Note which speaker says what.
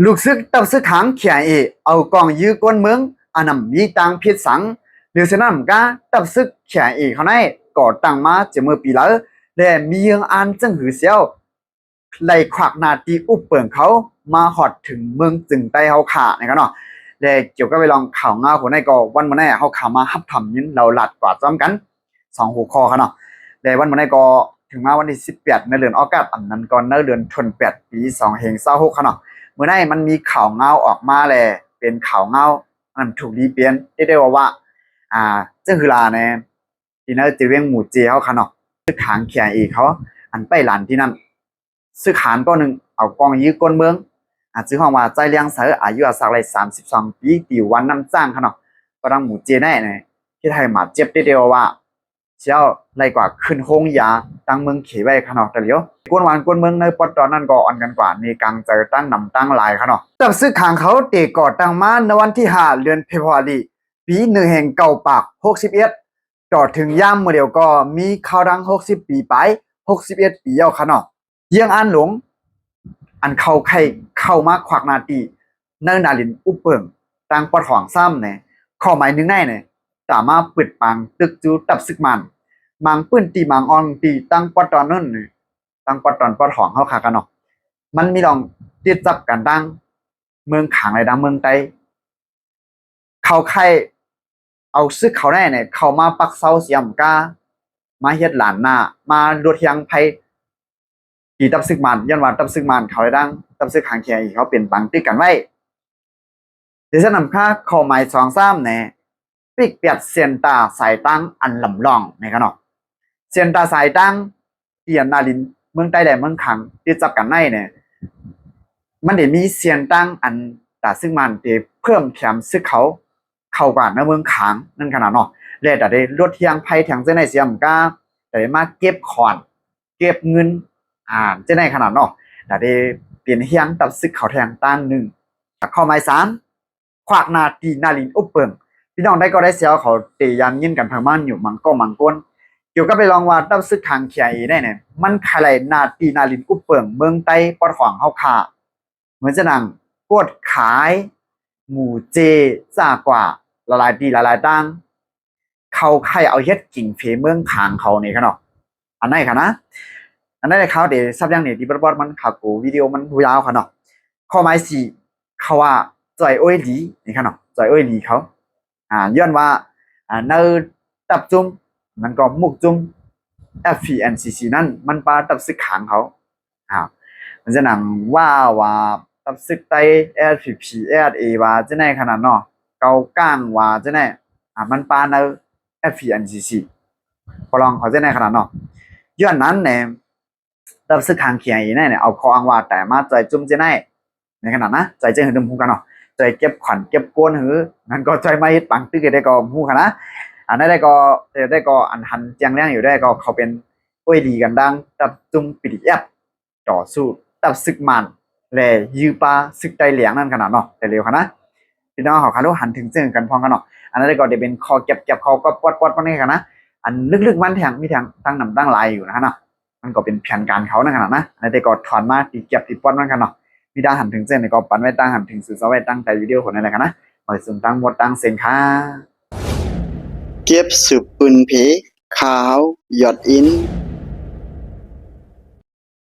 Speaker 1: ลูกซึกตับซึกขังเขียเอเอากองยื้อกวนเมืองอันนำมีตังพิษสังหรือฉะนั้นก็ตับซึกเขียเอเขาในก่อตั้งมาจะเมื่อปีแล้วและมียังอันจึงหือเสียวไล่ขวักนาตีอุปเปิงเขามาหอดถึงเมืองจึงใต้เฮาขานะครับเนาะและเกี่ยวกับไปลองข่าวง่าคนในก็วันมื้อนี้เฮาข่าวมาฮับทำยินเราหลัดกว่าซ้อมกัน2หัวข้อครับเนาะและวันมื้อนี้ก็ถึงมาวันที่18ในเดือนออกัสอันนั้นก่อนในเดือนธันวาคมปี2526ครับเนาะเมื่อไหร่มันมีข่าวเงาออกมาแลเป็นข่าวเงาอันถูกรีเปลี่ยนได้ว่าจึงคือลาเนี่ยที่นั่นจะเวียงหมู่เจเขาค่ะเนาะซึกขางเขียอีกเขาอันไปหลานที่นั่นซึกขานก็หนึ่งเอากองยื้อก้นเมืองชื่อห้องว่าใจเลี้ยงเสืออายุสักไร32 ปีตีวันน้ำจ้างค่ะเนาะก็ดังหมู่เจแน่เนี่ยที่ไทยมาเจ็บได้เดียวว่าเชี่ยวไรกว่าขึ้นโฮงยาตั้งเมืองเขยไว้ค่ะเนาะแต่เดี๋ยวกวนวานกวนเมืองในปอดตอนนั้นก็อ่อนกันกว่าในกลางใจตั้งนำตั้งลายค่ะเนาะแต่ซึกขางเขาเตะก่อตั้งมาในวันที่5 เดือนเฟบรุรีปี1แห่งเก่าปาก61ต่อถึงย่ามเมื่อเดียวก็มีข่าวดัง60 ปีไป61 ปีเอาค่ะเนาะเยี่ยงอันหลงอันเข้าไข่เข้ามาขวักนาตีเนินนาลินอุปเปิงตังปอดหองซ้ำเนี่ยข้อหมายหนึ่งแน่เนี่ยสามารถปิดปังตึกจูตับซึกมันมังปื้นตีมังอองตีตั้งปอดตอนนั่นเนี่ยตั้งปอดตอนปอดหองเข้าขากันเนาะมันมีลองติดจับกันดังเมืองขางอะไรดังเมืองไตเข้าไข่เอาซึกเขาได้เนี่ยเข้ามาปักเสาเสียมกามาเฮ็ดหลานหน้ามาลดยังไผกี่ตับซึกมันย้อนว่าตับซึกมันเขาได้ดังตับซึกขางแขอีกเขาเปลี่ยนปังติดกันไว้เดี๋ยวฉันนำค่าข้อหมาย2-3เนี่ยปิกเปียดเซียนตาสายตั้งอันลำลองในกันเนาะเซียนตาสายตั้งเตียนนาลินเมืองใต้แดนเมืองขังติดจับกันในเนี่ยมันได้มีเซียนตั้งอันตาซึกมันที่เพิ่มแถมซึกเขาเข้ากว่าในเมืองขางนั่นขนาดเนาะและแต่ได้ลดเทียงไผแทงเส้นในเสียมก็ได้มาเก็บขอนเก็บเงินเจ้าในขนาดเนาะแต่ได้เปลี่ยนเฮียงตับซึกเขาแทงตั้งหนึ่งข้อหมาย3ขวากนาตีนาลินอุปเปิงพี่น้องได้ก็ได้เสียวเขาเตยันยินกันพังมันอยู่มังก็มังก้นเกี่ยวกับไปลองว่าตับซึกทางเขียอีได้เนี่ยมันใครนาตีนาลินอุปเปิงเมืองใต้ปอดขวางเฮาค่าเหมือนจะนั่งกดขายหมู่เจจ้ากว่าละลายตีละลายตั้งเขาใครเอาเฮ็ดกิ่งเฟเมืองขางเขานี่ครับเนาะอันไหนค่ะนะอันนั้นเขาเดี๋ยวซับยังเนี่ยที่บอสมันข่าวกูวิดีโอมันยาวค่ะเนาะข้อหมาย4เขาว่าจอยโอ้ยหลีนี่ค่ะเนาะจอยโอ้ยหลีเขาย้อนว่าเนื้อตับจุ้มมันก็มุกจุ้ม FPNCC นั่นมันปลาตับซึกขางเขามันจะหนังว่าตับซึกไต LPP LA ว่าจะไหนขนาดเนาะเกาก้างว่าจะไหนมันปลาเนื้อ FPNCC พอลองเขาจะไหนขนาดเนาะย้อนนั้นเนี่ยตับซึกขางเขียนเนี่ยเอาคออังว่าแต่มาใจจุ้มจะไหนในขนาดนะใจเจหึงดมพูกันเนาะใจเก็บขวัญเก็บโกนหือนั่นก็ใจไม่ปังตึกได้ก็หูค่ะนะอันนั้นได้ก็อันหันเจียงเลี้ยงอยู่ได้ก็เขาเป็นอ้วยดีกันดังตับจุ่มปิดแอบต่อสู้ตับศึกมันแลยื้อปลาศึกใจเหลียงนั่นขนาดเนาะแต่เร็วค่ะนะพี่น้องเขาคารุหันถึงเจอกันพร้อมกันเนาะอันนั้นได้ก็ได้เป็นคอเก็บเขาก็ปอดมันนี่ค่ะนะอันลึกๆมันแทงมีแทงตั้งนำตั้งลายอยู่นะเนาะมันก็เป็นแผนการเขานั่นขนาดนะอันนั้นได้ก็ถอนมาตีเก็บตีปอดมันกันเนาะมีด้านหันถึงเส้นในก็ปันไว้ตั้งหันถึงสื่อสารไว้ตั้งใจวิดีโอคนอะไรกันนะหมายถึงตั้งหมดตั้งเส้นค่ะ
Speaker 2: เก็บสืบปืนเพขาวหยอดอิน